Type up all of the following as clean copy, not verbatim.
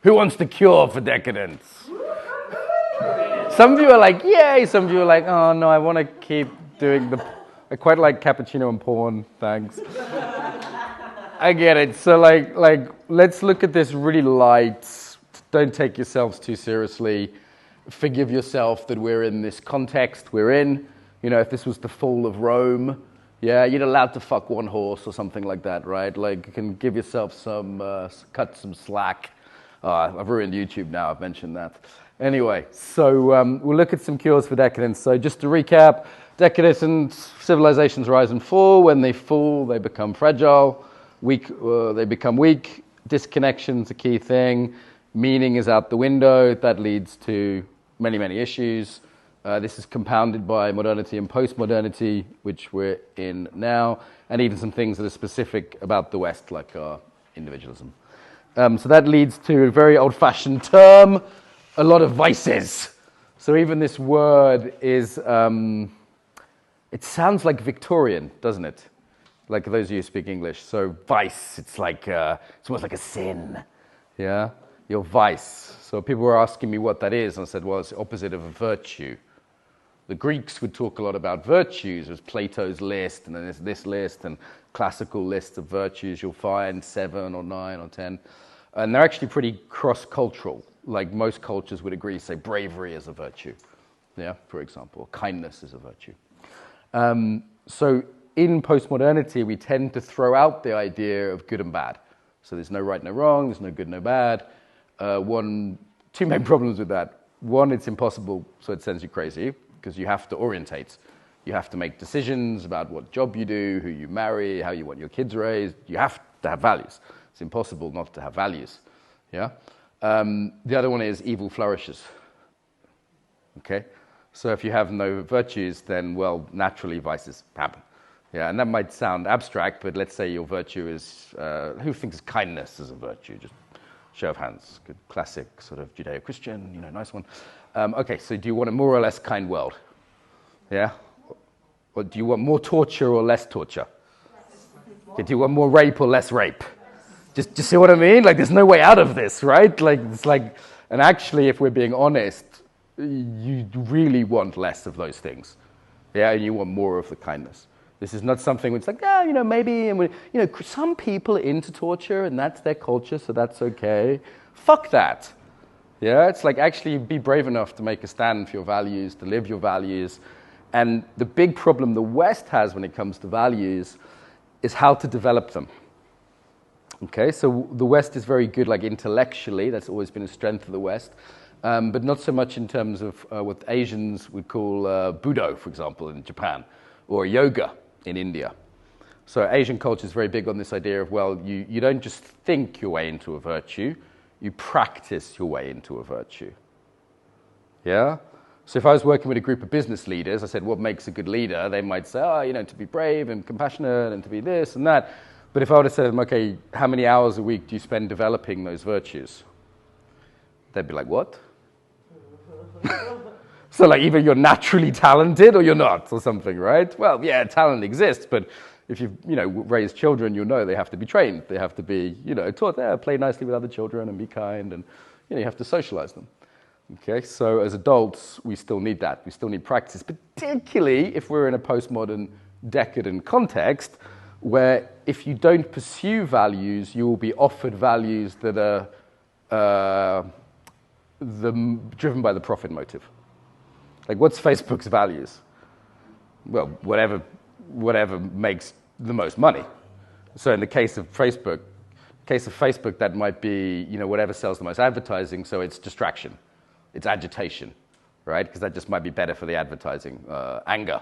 Who wants the cure for decadence? Some of you are like, yay. Some of you are like, oh no, I want to keep doing I quite like cappuccino and porn, thanks. I get it. So like, let's look at this really light. Don't take yourselves too seriously. Forgive yourself that we're in this context we're in. You know, if this was the fall of Rome, yeah, you're allowed to fuck one horse or something like that, right? Like, you can give yourself cut some slack. I've ruined YouTube now, I've mentioned that. Anyway, so we'll look at some cures for decadence. So just to recap, decadence and civilizations rise and fall. When they fall, they become fragile. They become weak. Disconnection's a key thing. Meaning is out the window. That leads to many, many issues. This is compounded by modernity and post-modernity, which we're in now, and even some things that are specific about the West, like individualism. So that leads to a very old-fashioned term, a lot of vices. So even this word is, it sounds like Victorian, doesn't it? Like those of you who speak English. So vice, it's like, it's almost like a sin, yeah? Your vice. So people were asking me what that is, and I said, well, it's the opposite of a virtue. The Greeks would talk a lot about virtues. There's Plato's list, and then there's this list, and classical lists of virtues you'll find, 7 or 9 or 10. And they're actually pretty cross-cultural. Like most cultures would agree, say bravery is a virtue, yeah, for example. Kindness is a virtue. So in postmodernity, we tend to throw out the idea of good and bad. So there's no right, no wrong, there's no good, no bad. Two main problems with that. One, it's impossible, so it sends you crazy, because you have to orientate. You have to make decisions about what job you do, who you marry, how you want your kids raised. You have to have values. It's impossible not to have values. Yeah. The other one is evil flourishes. Okay. So if you have no virtues, then, well, naturally vices happen. Yeah, and that might sound abstract, but let's say your virtue is, who thinks kindness is a virtue? Just show of hands. Good classic sort of Judeo-Christian, nice one. Okay, so do you want a more or less kind world? Yeah? Or do you want more torture or less torture? Okay, do you want more rape or less rape? Just see what I mean? Like, there's no way out of this, right? Like, it's like, and actually, if we're being honest, you really want less of those things. Yeah, and you want more of the kindness. This is not something which is like, maybe, and some people are into torture, and that's their culture, so that's okay. Fuck that. Yeah, it's like actually be brave enough to make a stand for your values, to live your values. And the big problem the West has when it comes to values is how to develop them. Okay, so the West is very good, like intellectually, that's always been a strength of the West, but not so much in terms of what Asians would call Budo, for example, in Japan, or yoga in India. So Asian culture is very big on this idea of, well, you don't just think your way into a virtue, you practice your way into a virtue. Yeah? So if I was working with a group of business leaders, I said, what makes a good leader? They might say, to be brave and compassionate and to be this and that. But if I would have said to them, okay, how many hours a week do you spend developing those virtues? They'd be like, what? So like either you're naturally talented or you're not or something, right? Well, yeah, talent exists, but if you've, raised children, they have to be trained. They have to be, taught there, play nicely with other children and be kind and, you have to socialize them. Okay, so as adults, we still need that. We still need practice, particularly if we're in a postmodern, decadent context where if you don't pursue values, you will be offered values that are driven by the profit motive. Like, what's Facebook's values? Well, whatever makes the most money. So in the case of Facebook, that might be, whatever sells the most advertising, so it's distraction. It's agitation, right? Because that just might be better for the advertising. Anger.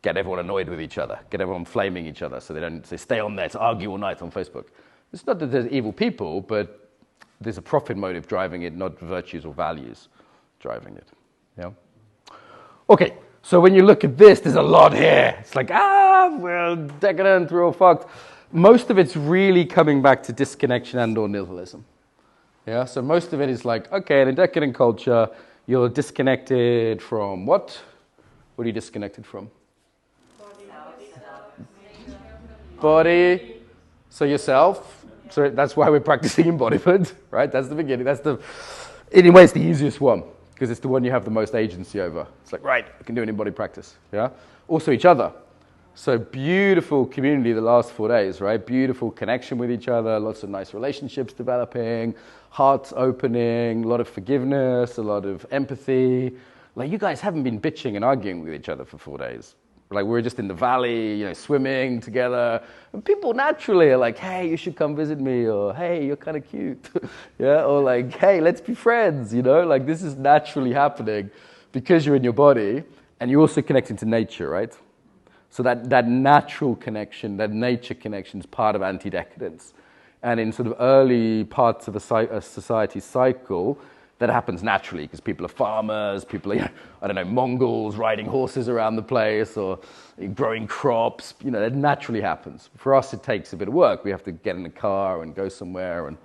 Get everyone annoyed with each other. Get everyone flaming each other so they stay on there to argue all night on Facebook. It's not that there's evil people, but there's a profit motive driving it, not virtues or values driving it. Yeah? Okay, so when you look at this, there's a lot here. It's like, we're decadent, we're all fucked. Most of it's really coming back to disconnection and or nihilism. Yeah, so most of it is like, okay, in a decadent culture, you're disconnected from what? What are you disconnected from? Body. So yourself, So that's why we're practicing embodiment, right? That's the beginning. In a way, it's the easiest one because it's the one you have the most agency over. It's like, right, I can do an embodied practice, yeah? Also each other. So beautiful community the last 4 days, right? Beautiful connection with each other, lots of nice relationships developing, hearts opening, a lot of forgiveness, a lot of empathy. Like, you guys haven't been bitching and arguing with each other for 4 days. Like, we're just in the valley, swimming together. And people naturally are like, hey, you should come visit me, or hey, you're kind of cute. Yeah, or like, hey, let's be friends, Like, this is naturally happening because you're in your body and you're also connecting to nature, right? So that natural connection, that nature connection is part of anti-decadence. And in sort of early parts of a society cycle, that happens naturally because people are farmers, people are, Mongols riding horses around the place or growing crops. That naturally happens. For us, it takes a bit of work. We have to get in a car and go somewhere and,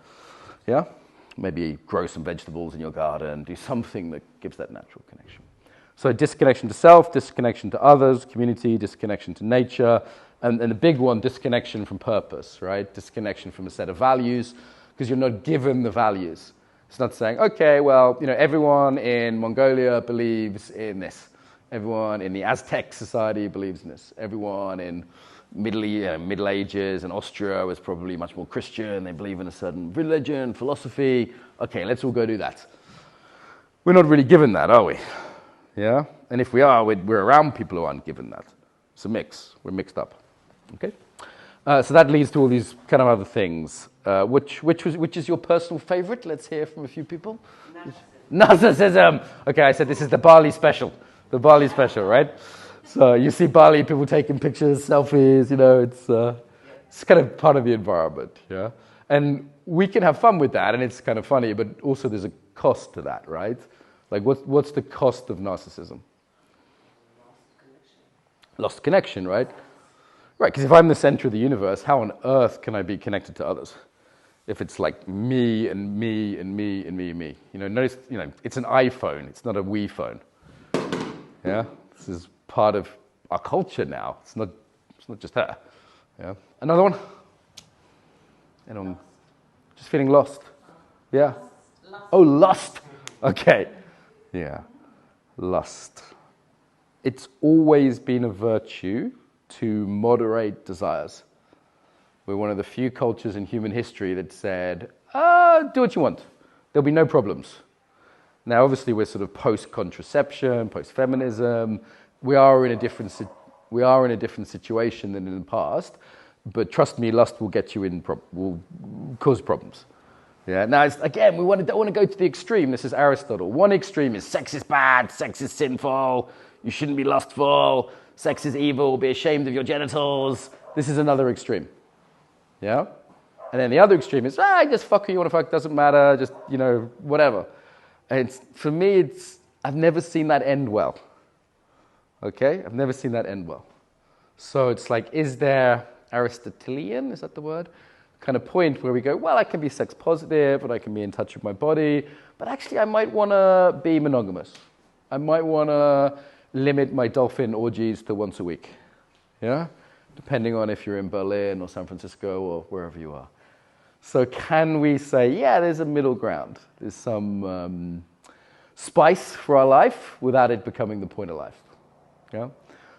maybe grow some vegetables in your garden, do something that gives that natural connection. So disconnection to self, disconnection to others, community, disconnection to nature, and the big one, disconnection from purpose, right? Disconnection from a set of values because you're not given the values. It's not saying, okay, well, everyone in Mongolia believes in this. Everyone in the Aztec society believes in this. Everyone in Middle Ages and Austria was probably much more Christian. They believe in a certain religion, philosophy. Okay, let's all go do that. We're not really given that, are we? Yeah? And if we are, we're around people who aren't given that. It's a mix. We're mixed up. Okay? So that leads to all these kind of other things. Which is your personal favorite? Let's hear from a few people. Narcissism. Okay, I said this is the Bali special. The Bali special, right? So you see Bali, people taking pictures, selfies, it's kind of part of the environment, yeah? And we can have fun with that, and it's kind of funny, but also there's a cost to that, right? Like, what's the cost of narcissism? Lost connection, right? Right, because if I'm the center of the universe, how on earth can I be connected to others? If it's like me and me and me and me and me. Notice, it's an iPhone. It's not a Wii phone. Yeah? This is part of our culture now. It's not just her. Yeah? Another one? Anyone just feeling lost? Yeah? Oh, lust. Okay. Yeah. Lust. It's always been a virtue to moderate desires. We're one of the few cultures in human history that said, do what you want. There'll be no problems. Now, obviously, we're sort of post-contraception, post-feminism. We are in a different situation than in the past. But trust me, lust will get you will cause problems. Yeah. Now, again, we don't want to go to the extreme. This is Aristotle. One extreme is sex is bad, sex is sinful, you shouldn't be lustful, sex is evil, be ashamed of your genitals. This is another extreme. Yeah? And then the other extreme is, just fuck who you want to fuck, doesn't matter, just, whatever. And for me, I've never seen that end well. Okay? I've never seen that end well. So it's like, is there Aristotelian, is that the word? Kind of point where we go, well, I can be sex positive, but I can be in touch with my body, but actually I might want to be monogamous. I might want to limit my dolphin orgies to once a week. Yeah? Depending on if you're in Berlin or San Francisco or wherever you are. So can we say, yeah, there's a middle ground. There's some spice for our life without it becoming the point of life. Yeah?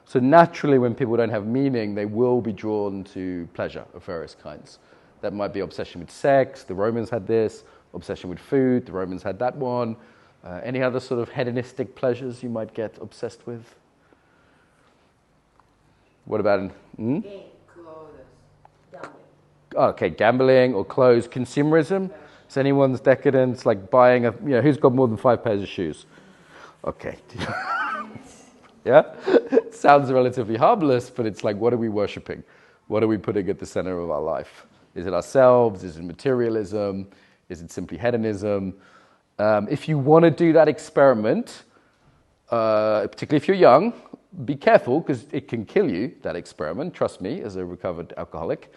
So naturally, when people don't have meaning, they will be drawn to pleasure of various kinds. That might be obsession with sex. The Romans had this. Obsession with food. The Romans had that one. Any other sort of hedonistic pleasures you might get obsessed with? What about Game, clothes, gambling. Okay, gambling or clothes. Consumerism. Is anyone's decadence like buying who's got more than 5 pairs of shoes? Okay. Yeah? Sounds relatively harmless, but it's like, what are we worshipping? What are we putting at the center of our life? Is it ourselves? Is it materialism? Is it simply hedonism? If you want to do that experiment, particularly if you're young, be careful because it can kill you, that experiment. Trust me, as a recovered alcoholic,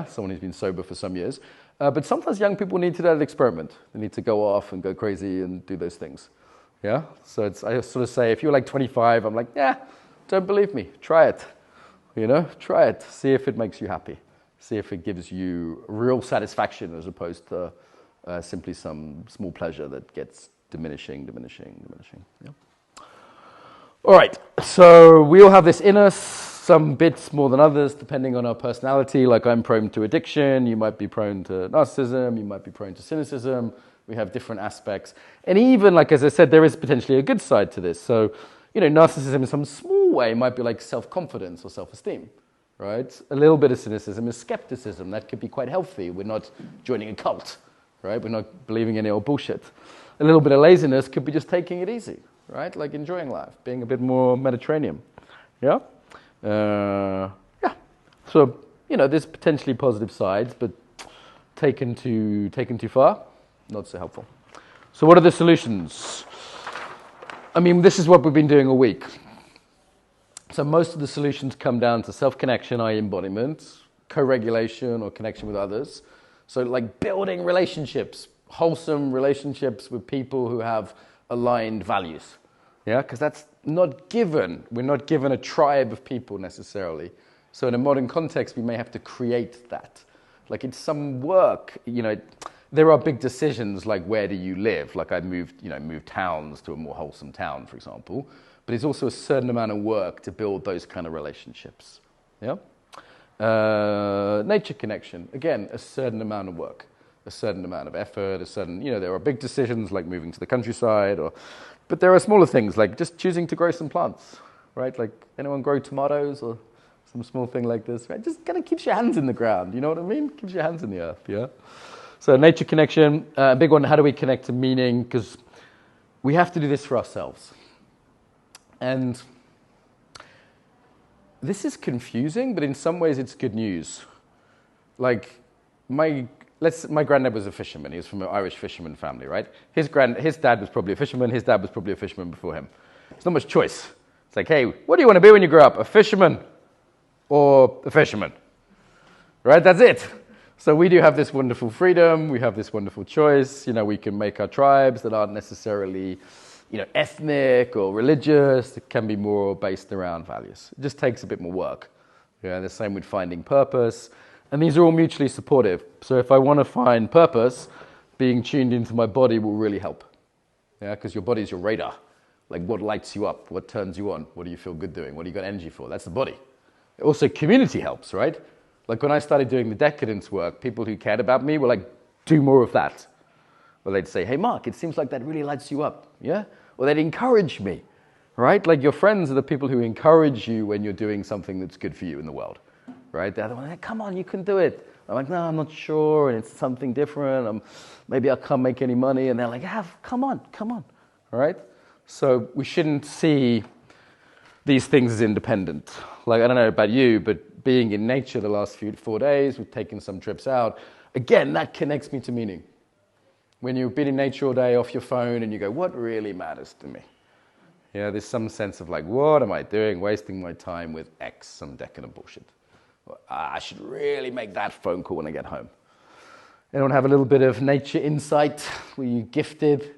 someone who's been sober for some years. But sometimes young people need to do that experiment. They need to go off and go crazy and do those things. Yeah? So I sort of say, if you're like 25, I'm like, don't believe me. Try it. Try it. See if it makes you happy. See if it gives you real satisfaction as opposed to simply some small pleasure that gets diminishing. Yeah. All right, so we all have this in us, some bits more than others, depending on our personality. Like I'm prone to addiction, you might be prone to narcissism, you might be prone to cynicism. We have different aspects. And even, like as I said, there is potentially a good side to this. So, narcissism in some small way might be like self-confidence or self-esteem, right? A little bit of cynicism is skepticism. That could be quite healthy. We're not joining a cult, right? We're not believing any old bullshit. A little bit of laziness could be just taking it easy, right? Like enjoying life, being a bit more Mediterranean. Yeah? Yeah. So, there's potentially positive sides, but taken too far, not so helpful. So what are the solutions? I mean, this is what we've been doing all week. So most of the solutions come down to self-connection, i.e. embodiment, co-regulation or connection with others. So like building relationships, wholesome relationships with people who have aligned values. Yeah, because that's not given. We're not given a tribe of people necessarily. So in a modern context, we may have to create that. Like it's some work, there are big decisions like where do you live? Like I moved towns to a more wholesome town, for example. But it's also a certain amount of work to build those kind of relationships. Yeah? Nature connection, again, a certain amount of work, a certain amount of effort, there are big decisions like moving to the countryside, but there are smaller things like just choosing to grow some plants, right? Like anyone grow tomatoes or some small thing like this, right? Just kind of keeps your hands in the ground, you know what I mean? Keeps your hands in the earth, yeah? So nature connection, a big one, how do we connect to meaning? Because we have to do this for ourselves. And this is confusing, but in some ways it's good news. Like my granddad was a fisherman. He was from an Irish fisherman family, right? His dad was probably a fisherman. His dad was probably a fisherman before him. There's not much choice. It's like, hey, what do you want to be when you grow up? A fisherman or a fisherman? Right? That's it. So we do have this wonderful freedom. We have this wonderful choice. We can make our tribes that aren't necessarily, ethnic or religious. It can be more based around values. It just takes a bit more work. Yeah, the same with finding purpose. And these are all mutually supportive. So if I want to find purpose, being tuned into my body will really help. Yeah, because your body is your radar. Like what lights you up? What turns you on? What do you feel good doing? What do you got energy for? That's the body. Also, community helps, right? Like when I started doing the decadence work, people who cared about me were like, do more of that. Or they'd say, hey, Mark, it seems like that really lights you up. Yeah? Or they'd encourage me, right? Like your friends are the people who encourage you when you're doing something that's good for you in the world, right? They're the one, come on, you can do it. I'm like, no, I'm not sure, and it's something different. Maybe I can't make any money. And they're like, come on, all right? So we shouldn't see these things as independent. Like, I don't know about you, but being in nature the last 4 days, we've taken some trips out. Again, that connects me to meaning. When you've been in nature all day off your phone and you go, what really matters to me? Yeah, there's some sense of like, what am I doing? Wasting my time with X, some decadent bullshit. I should really make that phone call when I get home. Anyone have a little bit of nature insight? Were you gifted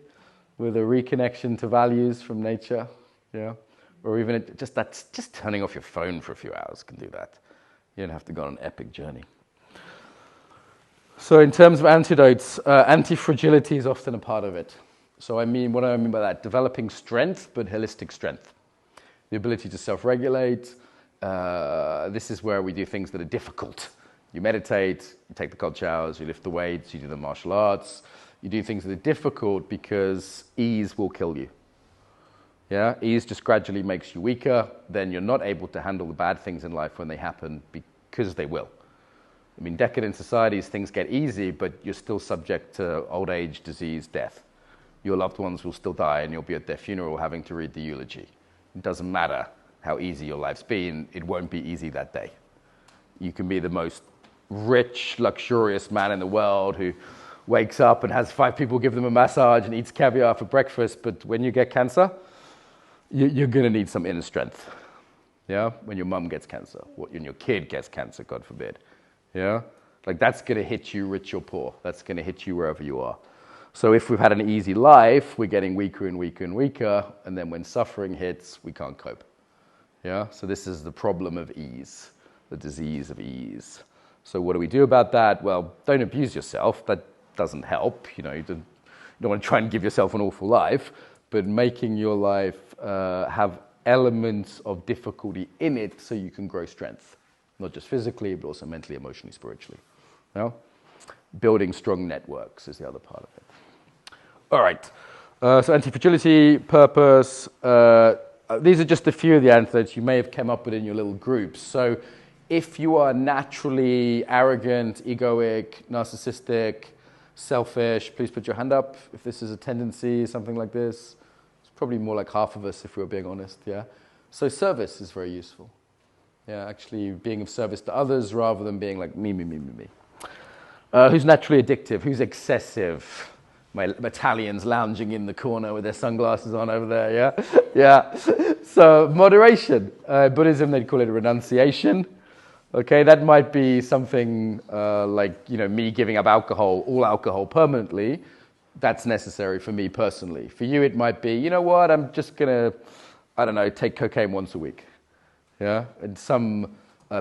with a reconnection to values from nature? Yeah. Or even just turning off your phone for a few hours can do that. You don't have to go on an epic journey. So in terms of antidotes, anti-fragility is often a part of it. So what do I mean by that? Developing strength, but holistic strength. The ability to self-regulate. This is where we do things that are difficult. You meditate, you take the cold showers, you lift the weights, you do the martial arts. You do things that are difficult because ease will kill you. Yeah, ease just gradually makes you weaker. Then you're not able to handle the bad things in life when they happen because they will. I mean, decadent societies, things get easy, but you're still subject to old age, disease, death. Your loved ones will still die, and you'll be at their funeral having to read the eulogy. It doesn't matter how easy your life's been. It won't be easy that day. You can be the most rich, luxurious man in the world who wakes up and has 5 people give them a massage and eats caviar for breakfast, but when you get cancer, you're going to need some inner strength. Yeah? When your mum gets cancer, when your kid gets cancer, God forbid. Yeah? Like that's going to hit you rich or poor. That's going to hit you wherever you are. So if we've had an easy life, we're getting weaker and weaker and weaker, and then when suffering hits, we can't cope. Yeah? So this is the problem of ease, the disease of ease. So what do we do about that? Well, don't abuse yourself. That doesn't help. You don't want to try and give yourself an awful life, but making your life have elements of difficulty in it so you can grow strength, not just physically, but also mentally, emotionally, spiritually. Building strong networks is the other part of it. All right. So anti-fragility, purpose. These are just a few of the antidotes you may have come up with in your little groups. So if you are naturally arrogant, egoic, narcissistic, selfish, please put your hand up if this is a tendency, something like this. It's probably more like half of us if we were being honest, yeah? So service is very useful. Yeah, actually being of service to others rather than being like me. Who's naturally addictive? Who's excessive? My Italians lounging in the corner with their sunglasses on over there, yeah? Yeah. So moderation. Buddhism, they'd call it a renunciation. Okay, that might be something like, me giving up alcohol, all alcohol permanently. That's necessary for me personally. For you, it might be, you know what, I'm just going to, take cocaine once a week. Yeah, and some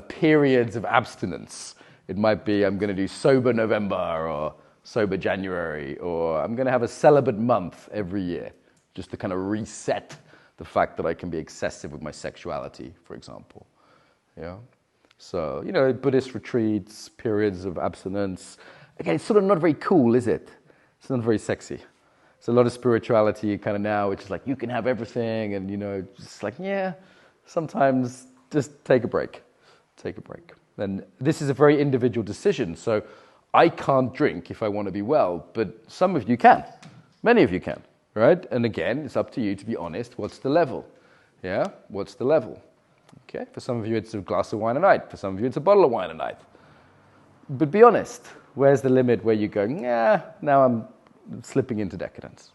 periods of abstinence. It might be I'm going to do sober November or sober January, or I'm going to have a celibate month every year, just to kind of reset the fact that I can be excessive with my sexuality, for example. Yeah. So, Buddhist retreats, periods of abstinence. Again, it's sort of not very cool, is it? It's not very sexy. It's a lot of spirituality kind of now, which is like, you can have everything, and, just like, yeah, sometimes just take a break. Take a break. And this is a very individual decision. So I can't drink if I want to be well, but some of you can. Many of you can, right? And again, it's up to you to be honest. What's the level? Yeah? What's the level? Okay? For some of you, it's a glass of wine a night. For some of you, it's a bottle of wine a night. But be honest. Where's the limit where you go, yeah, now I'm slipping into decadence?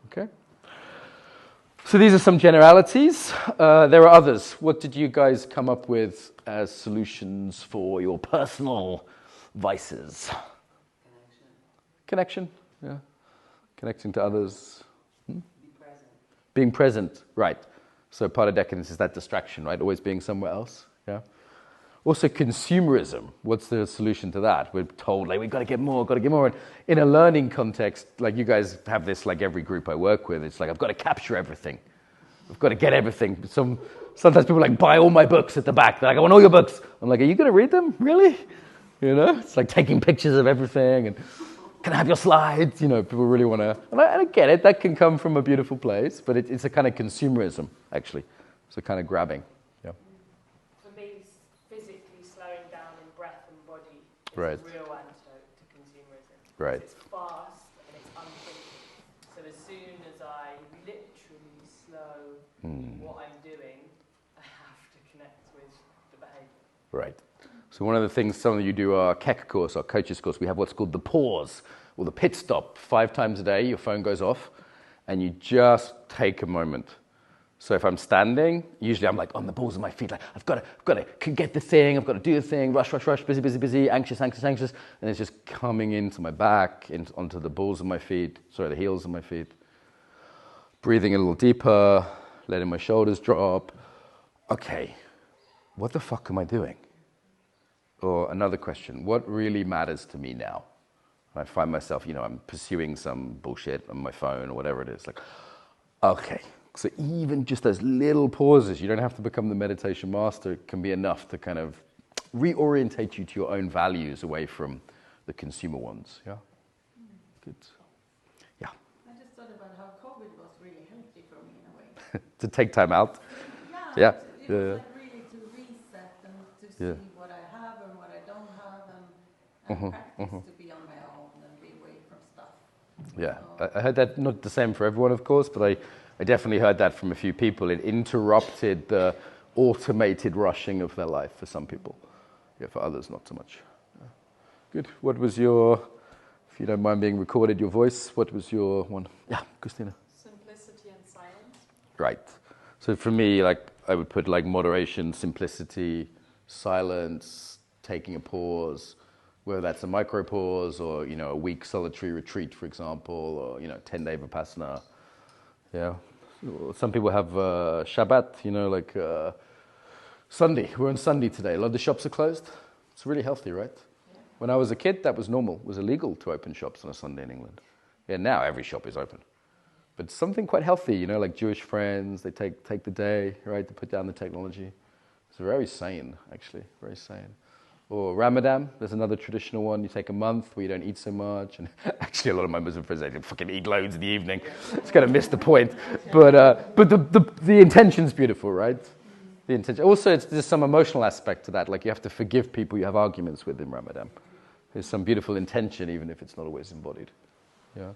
Okay? So these are some generalities. There are others. What did you guys come up with as solutions for your personal vices? Connection, yeah. Connecting to others. Be present. Being present, right. So part of decadence is that distraction, right? Always being somewhere else, yeah. Also consumerism. What's the solution to that? We're told, like, we've got to get more. And in a learning context, like you guys have this, like every group I work with, it's like, I've got to capture everything. I've got to get everything. Sometimes people like, buy all my books at the back. They're like, I want all your books. I'm like, are you going to read them? Really? It's like taking pictures of everything and can I have your slides? People really want to, and I get it. That can come from a beautiful place, but it's a kind of consumerism, actually. It's a kind of grabbing. Yeah. For me, physically slowing down in breath and body is Right. a real antidote to consumerism. Right. It's fast and it's unthinking. So as soon as I literally slow what I'm doing, I have to connect with the behavior. Right. So one of the things some of you do our KEC course, our coaches course, we have what's called the pause or the pit stop. 5 times a day, your phone goes off and you just take a moment. So if I'm standing, usually I'm like on the balls of my feet, like I've got to get the thing, I've got to do the thing, rush, busy, anxious, and it's just coming into my back, onto the balls of my feet, the heels of my feet. Breathing a little deeper, letting my shoulders drop. Okay, what the fuck am I doing? Or another question, what really matters to me now? And I find myself, I'm pursuing some bullshit on my phone or whatever it is. Like, okay, so even just those little pauses, you don't have to become the meditation master, it can be enough to kind of reorientate you to your own values away from the consumer ones. Yeah? Good. Yeah. I just thought about how COVID was really healthy for me in a way. To take time out. Yeah. Yeah. It was like really to reset and to see Yeah. what I have and what I don't have and practice to be on my own and be away from stuff. Yeah, I heard that, not the same for everyone, of course, but I definitely heard that from a few people. It interrupted the automated rushing of their life for some people. Yeah, for others, not so much. Yeah. Good. What was your, if you don't mind being recorded, your voice, what was your one? Yeah, Christina. Simplicity and silence. Right. So for me, like, I would put like moderation, simplicity, silence, taking a pause, whether that's a micro pause or, a week solitary retreat, for example, or, 10-day Vipassana. Yeah. Some people have Shabbat, like Sunday. We're on Sunday today. A lot of the shops are closed. It's really healthy, right? When I was a kid, that was normal. It was illegal to open shops on a Sunday in England. Yeah, now every shop is open. But something quite healthy, you know, like Jewish friends, they take the day, right, to put down the technology. It's very sane, actually, very sane. Or Ramadan, there's another traditional one. You take a month where you don't eat so much. And actually, a lot of my Muslim friends, they fucking eat loads in the evening. It's going to miss the point. But the intention's beautiful, right? The intention. Also, there's some emotional aspect to that. Like you have to forgive people you have arguments with in Ramadan. There's some beautiful intention, even if it's not always embodied. Yeah.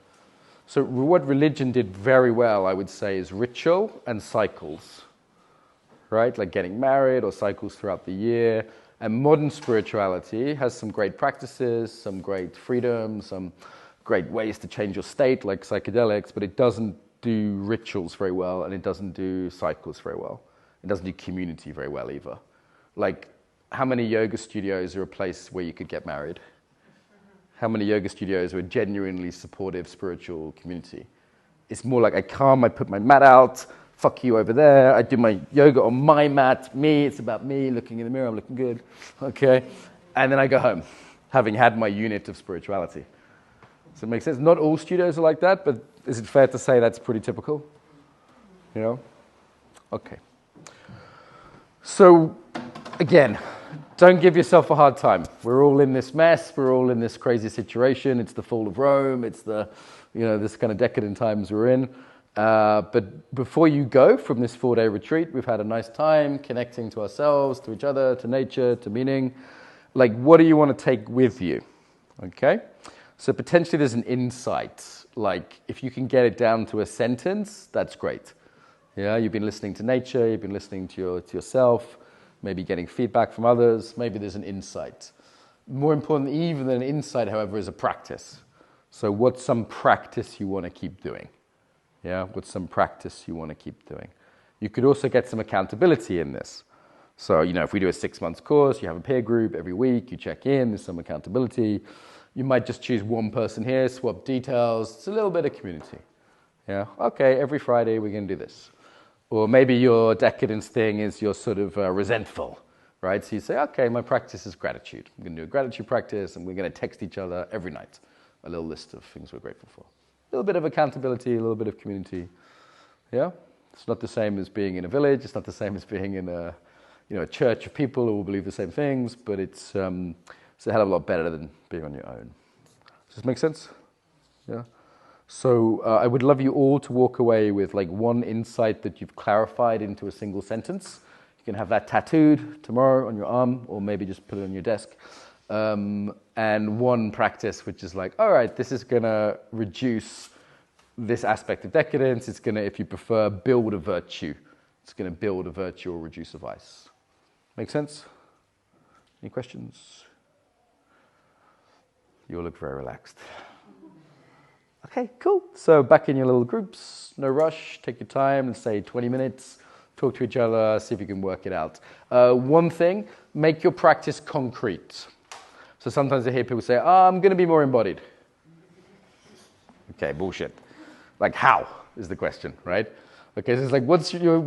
So what religion did very well, I would say, is ritual and cycles, right? Like getting married or cycles throughout the year. And modern spirituality has some great practices, some great freedom, some great ways to change your state, like psychedelics, but it doesn't do rituals very well, and it doesn't do cycles very well. It doesn't do community very well either. Like, how many yoga studios are a place where you could get married? How many yoga studios are a genuinely supportive spiritual community? It's more like I come, I put my mat out, fuck you over there, I do my yoga on my mat, me, it's about me, looking in the mirror, I'm looking good, okay? And then I go home, having had my unit of spirituality. Does it make sense? Not all studios are like that, but is it fair to say that's pretty typical? You know? Okay. So, again, don't give yourself a hard time. We're all in this mess. We're all in this crazy situation. It's the fall of Rome. It's the, you know, this kind of decadent times we're in. But before you go from this 4-day retreat, we've had a nice time connecting to ourselves, to each other, to nature, to meaning. Like, what do you want to take with you? Okay? So potentially there's an insight. Like, if you can get it down to a sentence, that's great. Yeah, you've been listening to nature, you've been listening to yourself, maybe getting feedback from others, maybe there's an insight. More important even than an insight, however, is a practice. So what's some practice you want to keep doing? Yeah, what's some practice you want to keep doing? You could also get some accountability in this. So, you know, if we do a 6-month course, you have a peer group every week, you check in, there's some accountability. You might just choose one person here, swap details. It's a little bit of community. Yeah, okay, every Friday we're going to do this. Or maybe your decadence thing is you're sort of resentful, right? So you say, okay, my practice is gratitude. I'm going to do a gratitude practice, and we're going to text each other every night a little list of things we're grateful for. A little bit of accountability, a little bit of community. Yeah? It's not the same as being in a village. It's not the same as being in a, you know, a church of people who all believe the same things, but it's a hell of a lot better than being on your own. Does this make sense? Yeah? So I would love you all to walk away with like one insight that you've clarified into a single sentence. You can have that tattooed tomorrow on your arm, or maybe just put it on your desk. And one practice which is like, all right, this is going to reduce this aspect of decadence. It's going to, if you prefer, build a virtue. It's going to build a virtue or reduce a vice. Make sense? Any questions? You all look very relaxed. Okay, cool. So back in your little groups, no rush, take your time, let's say 20 minutes, talk to each other, see if you can work it out. One thing, make your practice concrete. So sometimes I hear people say, I'm going to be more embodied. Okay, bullshit. Like how is the question, right? Okay, so it's like, what's your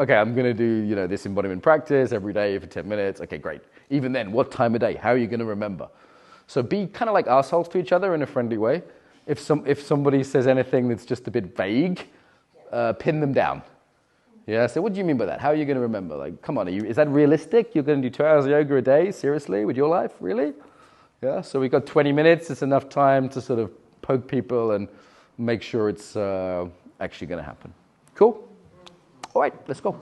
okay, I'm going to do, you know, this embodiment practice every day for 10 minutes. Okay, great. Even then, what time of day? How are you going to remember? So be kind of like assholes to each other in a friendly way. If somebody says anything that's just a bit vague, pin them down. Yeah, so what do you mean by that? How are you going to remember? Like, come on, is that realistic? You're going to do 2 hours of yoga a day? Seriously? With your life? Really? Yeah, so we've got 20 minutes. It's enough time to sort of poke people and make sure it's actually going to happen. Cool? All right, let's go.